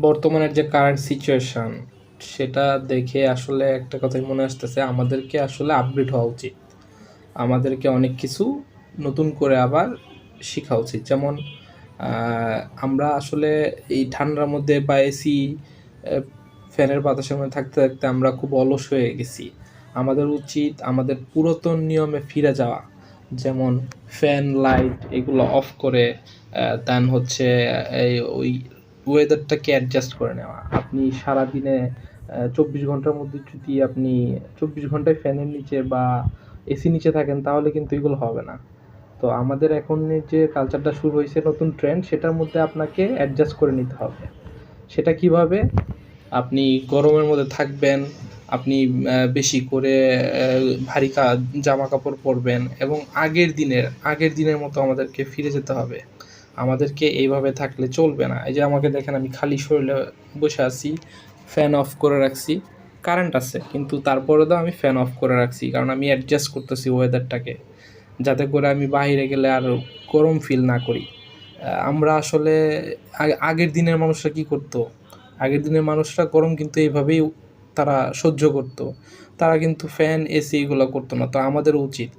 বর্তমানের যে current situation সেটা দেখে আসলে একটা কথাই মনে আসতেছে, আমাদেরকে আসলে আপগ্রেড হওয়া উচিত। আমাদেরকে অনেক কিছু নতুন করে আবার শেখা উচিত। যেমন আমরা আসলে এই ঠান্ডার মধ্যে বা এসি ফ্যানের বাতাসের মধ্যে থাকতে থাকতে আমরা খুব অলস হয়ে গেছি। আমাদের উচিত আমাদের পুরাতন নিয়মে ফিরে যাওয়া। যেমন ফ্যান লাইট এগুলো অফ করে দেন হচ্ছে এই ওই ওয়েদারটাকে অ্যাডজাস্ট করে নেওয়া। আপনি সারাদিনে ২৪ ঘন্টার মধ্যে যদি আপনি ২৪ ঘন্টায় ফ্যানের নিচে বা এসি নিচে থাকেন তাহলে কিন্তু এগুলো হবে না। তো আমাদের এখন যে কালচারটা শুরু হয়েছে নতুন ট্রেন্ড, সেটার মধ্যে আপনাকে অ্যাডজাস্ট করে নিতে হবে। সেটা কিভাবে? আপনি গরমের মধ্যে থাকবেন, আপনি বেশি করে ভারী জামা কাপড় পরবেন এবং আগের দিনের মতো আমাদেরকে ফিরে যেতে হবে। আমাদেরকে এইভাবে থাকলে চলবে না। এই যে আমাকে দেখেন, আমি খালি শরীরে বসে আছি, ফ্যান অফ করে রাখছি। কারেন্ট আছে কিন্তু তারপরেও আমি ফ্যান অফ করে রাখছি, কারণ আমি অ্যাডজাস্ট করতেছি ওয়েদারটাকে, যাতে করে আমি বাইরে গেলে আর গরম ফিল না করি। আমরা আসলে আগের দিনের মানুষরা কি করতো? আগের দিনের মানুষরা গরম কিন্তু এইভাবেই তারা সহ্য করতো। তারা কিন্তু ফ্যান, এসি এগুলো করতো না। তো আমাদের উচিত।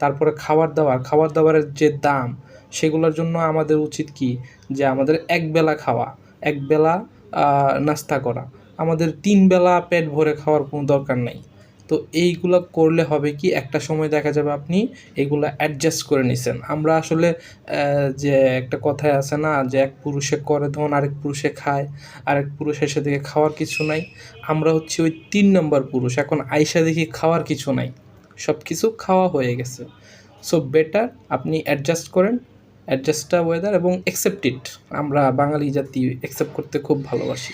তারপরে খাবার দাবারের যে দাম, সেগুলোর জন্য আমাদের উচিত কি? যে আমাদের একবেলা খাওয়া, একবেলা নাস্তা করা। আমাদের ৩ বেলা পেট ভরে খাওয়ার কোনো দরকার নাই। তো এইগুলা করলে হবে কি, একটা সময় দেখা যাবে আপনি এগুলা অ্যাডজাস্ট করে নিছেন। আমরা আসলে যে একটা কথায় আছে না, যে এক পুরুষে করে ধন আরেক পুরুষে খায়, আরেক পুরুষ এসে দেখে খাওয়ার কিছু নাই। আমরা হচ্ছি ওই ৩ নাম্বার পুরুষ। এখন আইসা দেখি খাওয়ার কিছু নাই, সব কিছু খাওয়া হয়ে গেছে। সো বেটার আপনি অ্যাডজাস্ট করেন, অ্যাডজাস্ট ওয়েদার এবং অ্যাকসেপ্ট ইট। আমরা বাঙালি জাতি অ্যাকসেপ্ট করতে খুব ভালোবাসি।